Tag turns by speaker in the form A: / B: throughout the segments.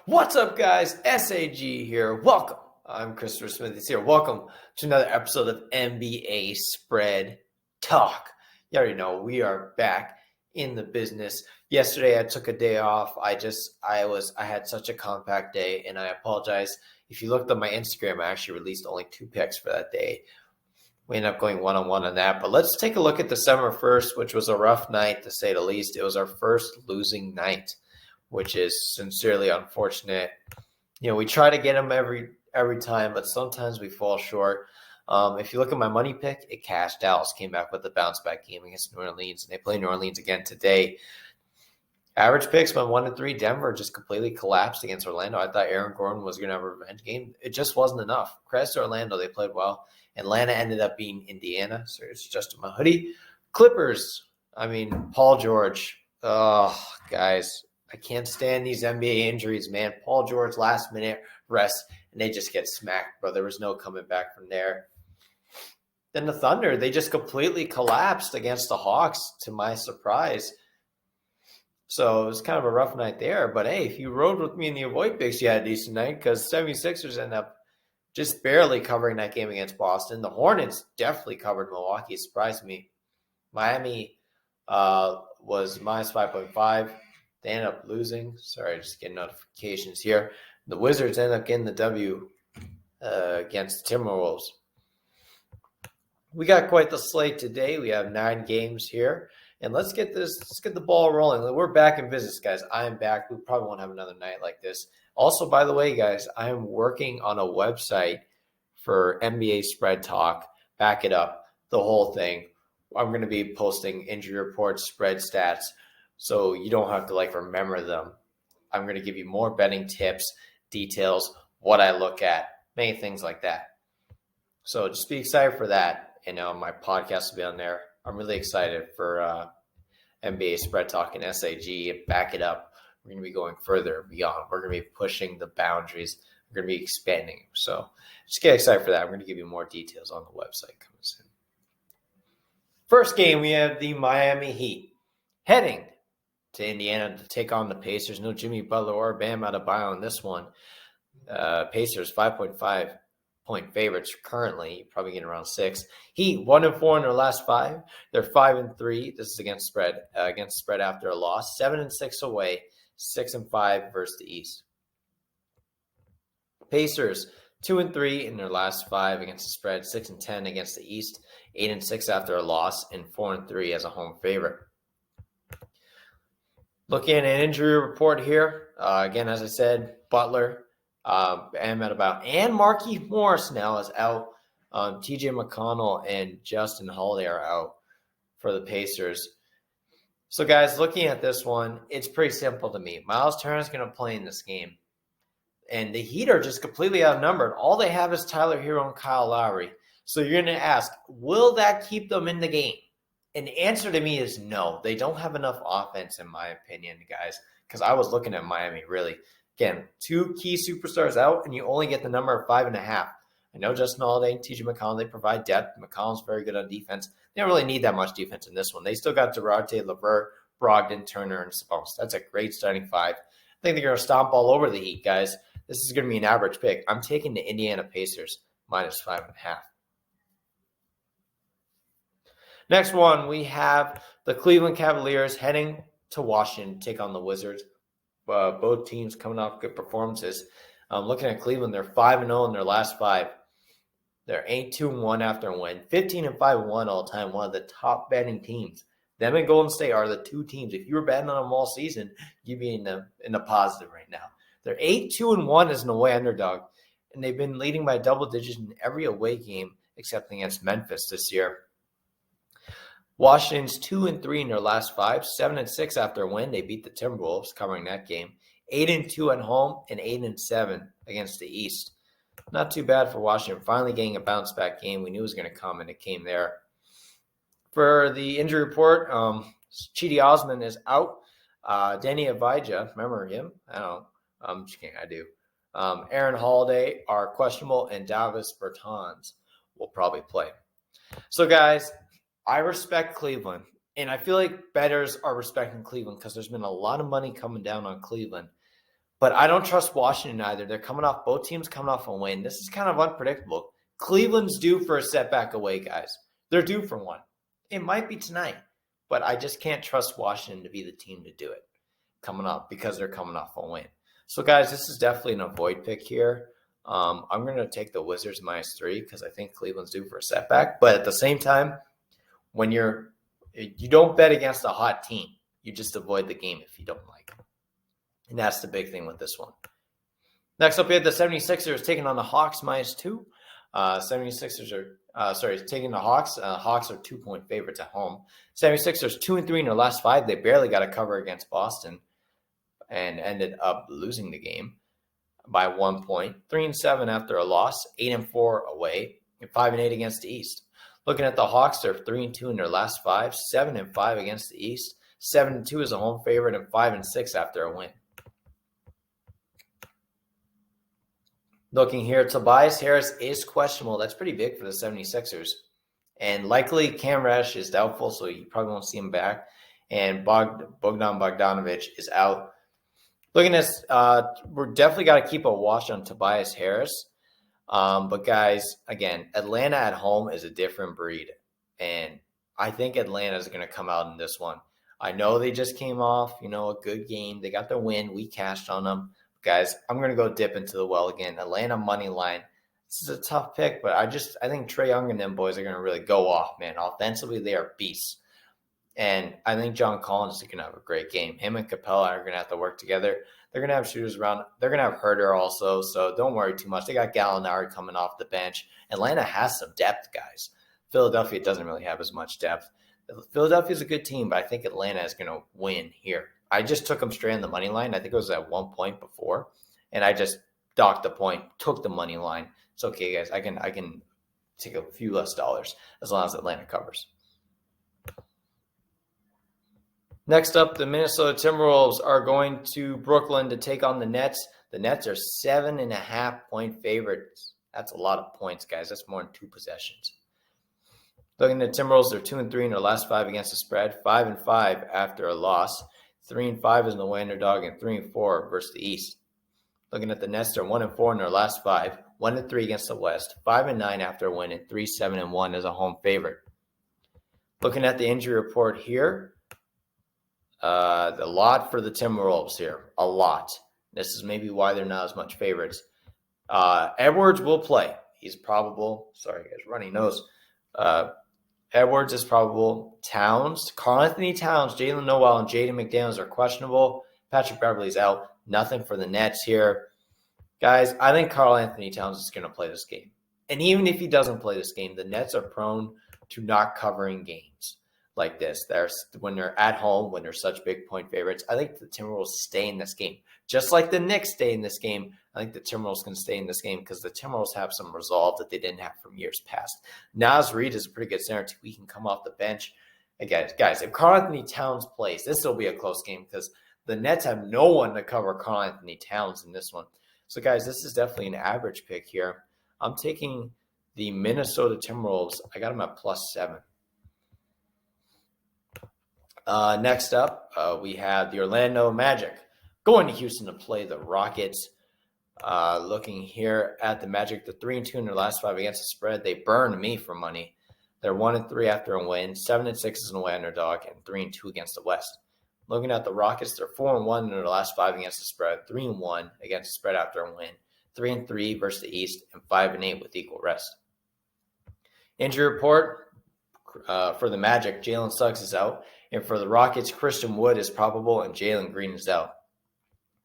A: What's up, guys? SAG here. Welcome. I'm Christopher Smithies here. Welcome to another episode of NBA Spread Talk. You already know we are back in the business. Yesterday I took a day off. I had such a compact day, and I apologize. If you looked at my Instagram, I actually released only 2 picks for that day. We ended up going one-on-one on that. But let's take a look at December 1st, which was a rough night to say the least. It was our first losing night, which is sincerely unfortunate. You know, we try to get them every time, but sometimes we fall short. If you look at my money pick, it cashed. Dallas came back with a bounce-back game against New Orleans, and they play New Orleans again today. Average picks went 1-3. Denver just completely collapsed against Orlando. I thought Aaron Gordon was going to have a revenge game. It just wasn't enough. Credit to Orlando. They played well. Atlanta ended up being Indiana, so it's just my hoodie. Clippers. Paul George. Oh, guys. I can't stand these NBA injuries, man. Paul George last-minute rest, and they just get smacked, bro. There was no coming back from there. Then the Thunder, they just completely collapsed against the Hawks, to my surprise. So it was kind of a rough night there. But, hey, if you rode with me in the avoid picks, you had a decent night because 76ers end up just barely covering that game against Boston. The Hornets definitely covered Milwaukee. It surprised me. Miami was minus 5.5. They ended up losing. Sorry, just getting notifications here. The Wizards ended up getting the W against the Timberwolves. We got quite the slate today. We have 9 games here. And let's get the ball rolling. We're back in business, guys. I am back. We probably won't have another night like this. Also, by the way, guys, I am working on a website for NBA Spread Talk. Back it up, the whole thing. I'm going to be posting injury reports, spread stats, so you don't have to remember them. I'm going to give you more betting tips, details, what I look at, many things like that. So just be excited for that. My podcast will be on there. I'm really excited for NBA Spread Talk and SAG. Back it up. We're going to be going further beyond. We're going to be pushing the boundaries. We're going to be expanding. So just get excited for that. I'm going to give you more details on the website coming soon. First game, we have the Miami Heat heading to Indiana to take on the Pacers. No Jimmy Butler or Bam Adebayo in this one. Pacers 5.5-point favorites currently. You're probably getting around 6. Heat 1-4 in their last 5. They're 5-3. This is against spread after a loss. 7-6 away. 6-5 versus the East. Pacers 2-3 in their last 5 against the spread. 6-10 against the East. 8-6 after a loss, and 4-3 as a home favorite. Looking at an injury report here, again, as I said, Butler, Bam Adebayo, and Markieff Morris now is out. TJ McConnell and Justin Holiday are out for the Pacers. So, guys, looking at this one, it's pretty simple to me. Miles Turner's going to play in this game. And the Heat are just completely outnumbered. All they have is Tyler Hero and Kyle Lowry. So you're going to ask, will that keep them in the game? And the answer to me is no. They don't have enough offense, in my opinion, guys, because I was looking at Miami, really. Again, 2 key superstars out, and you only get the number of 5.5. I know Justin Holiday and TJ McConnell, they provide depth. McConnell's very good on defense. They don't really need that much defense in this one. They still got Durante, LeVert, Brogdon, Turner, and Sabonis. That's a great starting 5. I think they're going to stomp all over the Heat, guys. This is going to be an average pick. I'm taking the Indiana Pacers minus 5.5. Next one, we have the Cleveland Cavaliers heading to Washington to take on the Wizards. Both teams coming off good performances. Looking at Cleveland, they're 5-0 in their last 5. They're 8-2-1 after a win. 15-5-1 all time. One of the top betting teams. Them and Golden State are the 2 teams. If you were betting on them all season, you'd be in the positive right now. They're 8-2-1 as an away underdog, and they've been leading by double digits in every away game except against Memphis this year. Washington's 2-3 in their last 5, 7-6 after a win. They beat the Timberwolves, covering that game. 8-2 at home and 8-7 against the East. Not too bad for Washington. Finally getting a bounce-back game. We knew it was going to come, and it came there. For the injury report, Chidi Osman is out. Danny Avdija, remember him? I don't know. I'm just kidding. I do. Aaron Holiday are questionable, and Davis Bertans will probably play. So, guys, I respect Cleveland, and I feel like bettors are respecting Cleveland because there's been a lot of money coming down on Cleveland. But I don't trust Washington either. They're both teams coming off a win. This is kind of unpredictable. Cleveland's due for a setback away, guys. They're due for one. It might be tonight, but I just can't trust Washington to be the team to do it coming up because they're coming off a win. So, guys, this is definitely an avoid pick here. I'm going to take the Wizards -3 because I think Cleveland's due for a setback. But at the same time, when you don't bet against a hot team, you just avoid the game if you don't like it. And that's the big thing with this one. Next up, we have the 76ers taking on the Hawks -2. 76ers are taking the Hawks. Hawks are 2-point favorites at home. 76ers 2-3 in their last 5. They barely got a cover against Boston and ended up losing the game by 1 point. 3-7 after a loss. 8-4 away. And 5-8 against the East. Looking at the Hawks, they're 3-2 in their last 5. 7-5 against the East. 7-2 as a home favorite and 5-6 after a win. Looking here, Tobias Harris is questionable. That's pretty big for the 76ers. And likely Cam Reddish is doubtful, so you probably won't see him back. And Bogdan Bogdanovic is out. Looking at this, we're definitely got to keep a watch on Tobias Harris. But guys, again, Atlanta at home is a different breed. And I think Atlanta is going to come out in this one. I know they just came off, a good game. They got the win. We cashed on them. Guys, I'm going to go dip into the well again. Atlanta money line. This is a tough pick, but I think Trae Young and them boys are going to really go off, man. Offensively, they are beasts. And I think John Collins is going to have a great game. Him and Capella are going to have to work together. They're going to have shooters around. They're going to have Herter also, so don't worry too much. They got Gallinari coming off the bench. Atlanta has some depth, guys. Philadelphia doesn't really have as much depth. Philadelphia is a good team, but I think Atlanta is going to win here. I just took them straight on the money line. I think it was at 1 point before, and I just docked the point, took the money line. It's okay, guys. I can take a few less dollars as long as Atlanta covers. Next up, the Minnesota Timberwolves are going to Brooklyn to take on the Nets. The Nets are 7.5-point favorites. That's a lot of points, guys. That's more than 2 possessions. Looking at the Timberwolves, they're 2-3 in their last 5 against the spread, 5-5 after a loss. 3-5 as an away underdog, and 3-4 versus the East. Looking at the Nets, they're 1-4 in their last 5, 1-3 against the West, 5-9 after a win, and 3-7-1 as a home favorite. Looking at the injury report here, a lot for the Timberwolves here, a lot. This is maybe why they're not as much favorites. Edwards will play. He's probable. Sorry, guys, runny nose. Edwards is probable. Towns, Karl-Anthony Towns, Jalen Noel, and Jaden McDaniels are questionable. Patrick Beverley's out. Nothing for the Nets here. Guys, I think Karl-Anthony Towns is going to play this game. And even if he doesn't play this game, the Nets are prone to not covering games like this. When they're at home, when they're such big point favorites, I think the Timberwolves stay in this game. Just like the Knicks stay in this game, I think the Timberwolves can stay in this game because the Timberwolves have some resolve that they didn't have from years past. Naz Reid is a pretty good center too. He can come off the bench. Again, guys, if Karl-Anthony Towns plays, this will be a close game because the Nets have no one to cover Karl-Anthony Towns in this one. So, guys, this is definitely an average pick here. I'm taking the Minnesota Timberwolves. I got them at +7. Next up, we have the Orlando Magic going to Houston to play the Rockets. Looking here at the Magic, they're 3-2 in their last 5 against the spread. They burned me for money. They're 1-3 after a win, 7-6 as an away underdog, and 3-2 against the West. Looking at the Rockets, they're 4-1 in their last 5 against the spread, 3-1 against the spread after a win, 3-3 versus the East, and 5-8 with equal rest. Injury report for the Magic, Jalen Suggs is out. And for the Rockets, Christian Wood is probable and Jalen Green is out.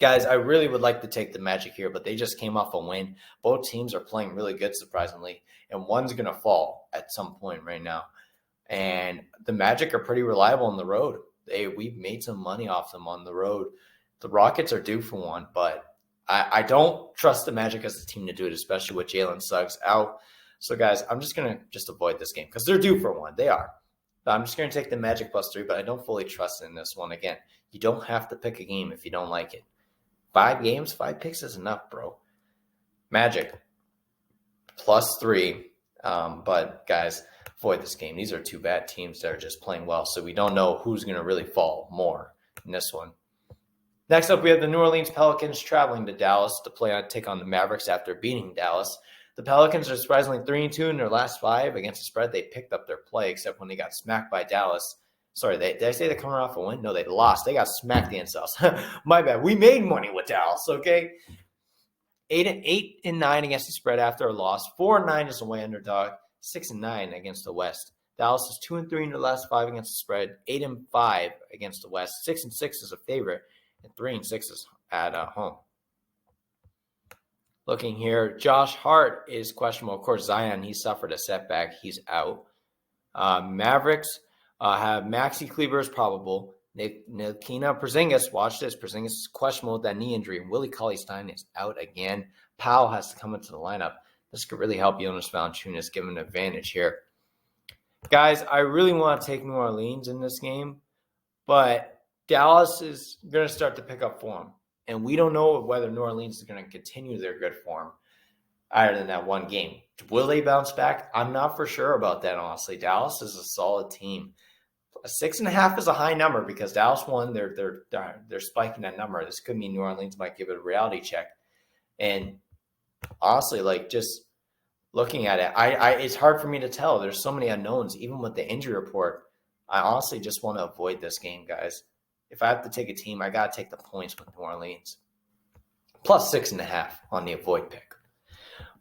A: Guys, I really would like to take the Magic here, but they just came off a win. Both teams are playing really good, surprisingly, and one's going to fall at some point right now. And the Magic are pretty reliable on the road. We've made some money off them on the road. The Rockets are due for one, but I don't trust the Magic as a team to do it, especially with Jalen Suggs out. So, guys, I'm just going to avoid this game because they're due for one. They are. I'm just going to take the Magic +3, but I don't fully trust in this one. Again, you don't have to pick a game if you don't like it. 5 games, 5 picks is enough, bro. Magic +3. But, guys, avoid this game. These are 2 bad teams that are just playing well, so we don't know who's going to really fall more in this one. Next up, we have the New Orleans Pelicans traveling to Dallas to take on the Mavericks after beating Dallas. The Pelicans are surprisingly 3-2 in their last 5 against the spread. They picked up their play, except when they got smacked by Dallas. Sorry, did I say they're coming off a win? No, they lost. They got smacked against us. My bad. We made money with Dallas, okay? 8-9 against the spread after a loss. 4-9 as a away underdog. 6-9 against the West. Dallas is 2-3 in their last 5 against the spread. 8-5 against the West. 6-6 is a favorite, and 3-6 is at home. Looking here, Josh Hart is questionable. Of course, Zion, he suffered a setback. He's out. Mavericks have Maxi Kleber is probable. Nikina Porzingis, watch this. Porzingis is questionable with that knee injury. And Willie Cauley-Stein is out again. Powell has to come into the lineup. This could really help Jonas Valanciunas, give him an advantage here. Guys, I really want to take New Orleans in this game, but Dallas is going to start to pick up form. And we don't know whether New Orleans is going to continue their good form other than that one game. Will they bounce back? I'm not for sure about that, honestly. Dallas is a solid team. A 6.5 is a high number because Dallas won. They're spiking that number. This could mean New Orleans might give it a reality check. And honestly, just looking at it, it's hard for me to tell. There's so many unknowns, even with the injury report. I honestly just want to avoid this game, guys. If I have to take a team, I got to take the points with New Orleans. Plus 6.5 on the avoid pick.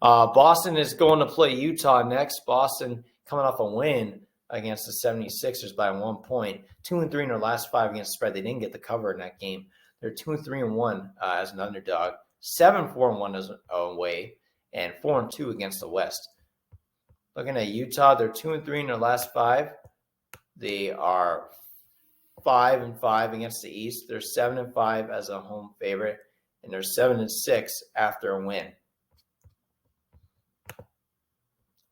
A: Boston is going to play Utah next. Boston coming off a win against the 76ers by 1 point. 2-3 in their last 5 against the spread. They didn't get the cover in that game. They're 2-3-1 as an underdog. 7-4-1 as away. And 4-2 against the West. Looking at Utah, they're 2-3 in their last 5. They are 5-5 against the East. They're 7-5 as a home favorite, and they're 7-6 after a win.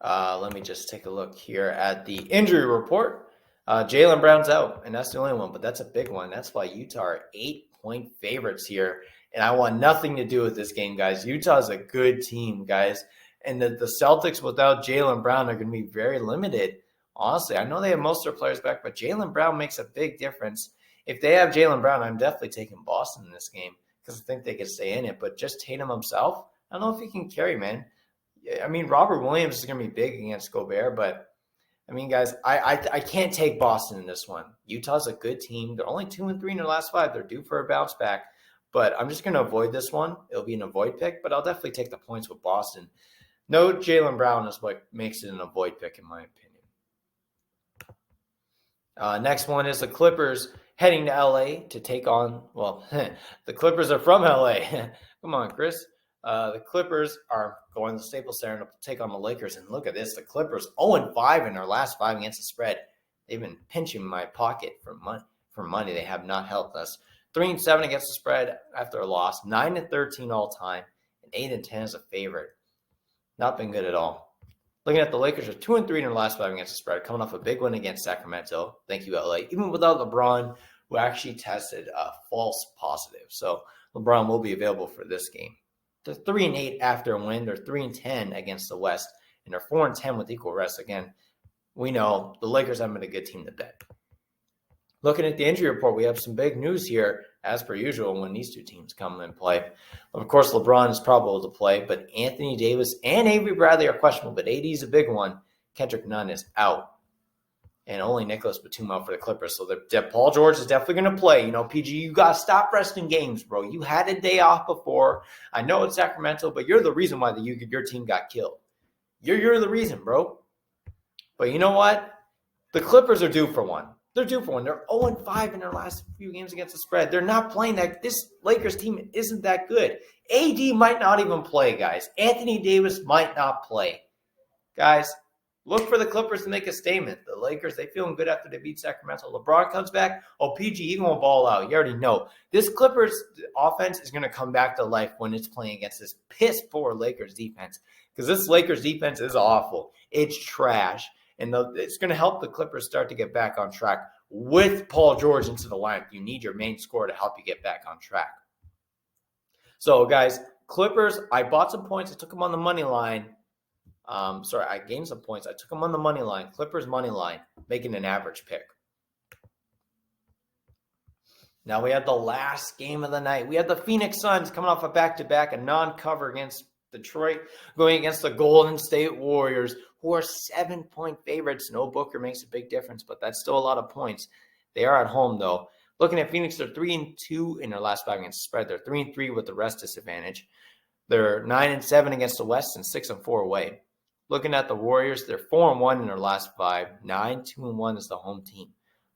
A: Let me just take a look here at the injury report. Jaylen Brown's out, and that's the only one, but that's a big one. That's why Utah are 8-point favorites here, and I want nothing to do with this game, guys. Utah is a good team, guys, and the Celtics without Jaylen Brown are going to be very limited. Honestly, I know they have most of their players back, but Jaylen Brown makes a big difference. If they have Jaylen Brown, I'm definitely taking Boston in this game because I think they could stay in it. But just Tatum himself, I don't know if he can carry, man. I mean, Robert Williams is going to be big against Gobert, but, I mean, guys, I can't take Boston in this one. Utah's a good team. They're only 2-3 in their last 5. They're due for a bounce back. But I'm just going to avoid this one. It'll be an avoid pick, but I'll definitely take the points with Boston. No Jaylen Brown is what makes it an avoid pick, in my opinion. Next one is the Clippers heading to LA to take on, the Clippers are from LA. Come on, Chris. The Clippers are going to Staples Center to take on the Lakers. And look at this. The Clippers 0-5 in their last 5 against the spread. They've been pinching my pocket for money. They have not helped us. 3-7 against the spread after a loss. 9-13 all time. And 8-10 as a favorite. Not been good at all. Looking at the Lakers are 2-3 in their last 5 against the spread, coming off a big win against Sacramento. Thank you, LA. Even without LeBron, who actually tested false positive. So LeBron will be available for this game. They're 3-8 after a win. They're 3-10 against the West, and they're 4-10 with equal rest. Again, we know the Lakers haven't been a good team to bet. Looking at the injury report, we have some big news here, as per usual, when these two teams come and play. Of course, LeBron is probable to play, but Anthony Davis and Avery Bradley are questionable, but AD is a big one. Kendrick Nunn is out. And only Nicholas Batum out for the Clippers. So Paul George is definitely going to play. You know, PG, you got to stop resting games, bro. You had a day off before. I know it's Sacramento, but you're the reason why your team got killed. You're the reason, bro. But you know what? The Clippers are due for one. They're due for one. They're 0-5 in their last few games against the spread. They're not playing that. This Lakers team isn't that good. AD might not even play, guys. Anthony Davis might not play. Guys, look for the Clippers to make a statement. The Lakers, they feeling good after they beat Sacramento. LeBron comes back. Oh, PG, he going to ball out. You already know. This Clippers offense is going to come back to life when it's playing against this piss-poor Lakers defense. Because this Lakers defense is awful. It's trash. And it's going to help the Clippers start to get back on track with Paul George into the lineup. You need your main scorer to help you get back on track. So, guys, Clippers, I bought some points. I took them on the money line. I gained some points. I took them on the money line. Clippers money line, making an average pick. Now we have the last game of the night. We have the Phoenix Suns coming off a back-to-back, a non-cover against Detroit, going against the Golden State Warriors, who are 7-point favorites. No Booker makes a big difference, but that's still a lot of points. They are at home, though. Looking at Phoenix, they're 3-2 in their last 5 against the spread. They're 3-3 with the rest disadvantage. They're 9-7 against the West and 6-4 away. Looking at the Warriors, they're 4-1 in their last 5. 9-2-1 is the home team.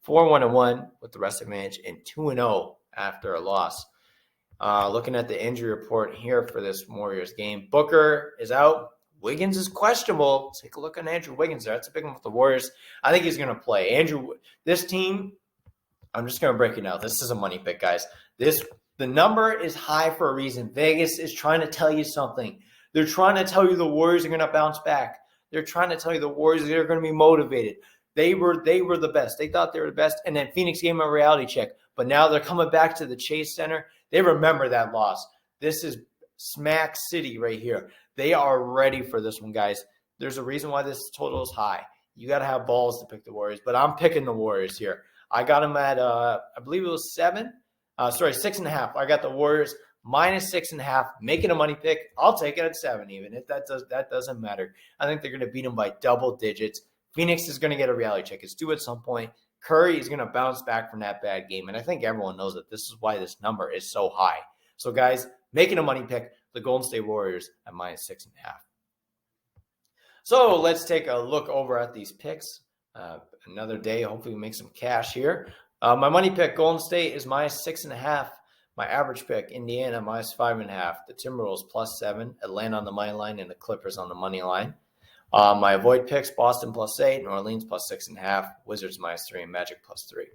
A: 4-1-1 with the rest advantage, and 2-0 after a loss. Looking at the injury report here for this Warriors game, Booker is out. Wiggins is questionable. Take a look at Andrew Wiggins there. That's a big one with the Warriors. I think he's going to play. This team, I'm just going to break it out. This is a money pick, guys. The number is high for a reason. Vegas is trying to tell you something. They're trying to tell you the Warriors are going to bounce back. They're trying to tell you the Warriors are going to be motivated. They were the best. They thought they were the best. And then Phoenix gave them a reality check. But now they're coming back to the Chase Center. They remember that loss. This is Smack City right here. They are ready for this one, guys. There's a reason why this total is high. You got to have balls to pick the Warriors. But I'm picking the Warriors here. I got them at, I believe it was 6.5. I got the Warriors minus 6.5, making a money pick. I'll take it at 7 even. If that doesn't matter. I think they're going to beat them by double digits. Phoenix is going to get a reality check. It's due at some point. Curry is going to bounce back from that bad game. And I think everyone knows that this is why this number is so high. So, guys, making a money pick, the Golden State Warriors at minus 6.5. So let's take a look over at these picks. Another day. Hopefully we make some cash here. My money pick, Golden State, is minus 6.5. My average pick, Indiana, minus 5.5. The Timberwolves, plus 7. Atlanta on the money line and the Clippers on the money line. My avoid picks, Boston plus 8, New Orleans plus 6.5, Wizards minus 3, and Magic plus 3.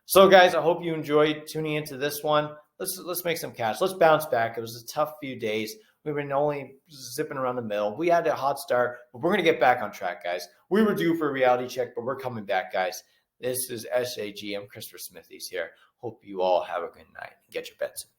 A: So, guys, I hope you enjoyed tuning into this one. Let's make some cash. Let's bounce back. It was a tough few days. We've been only zipping around the middle. We had a hot start, but we're going to get back on track, guys. We were due for a reality check, but we're coming back, guys. This is SAG. I'm Christopher Smithies here. Hope you all have a good night and get your bets in.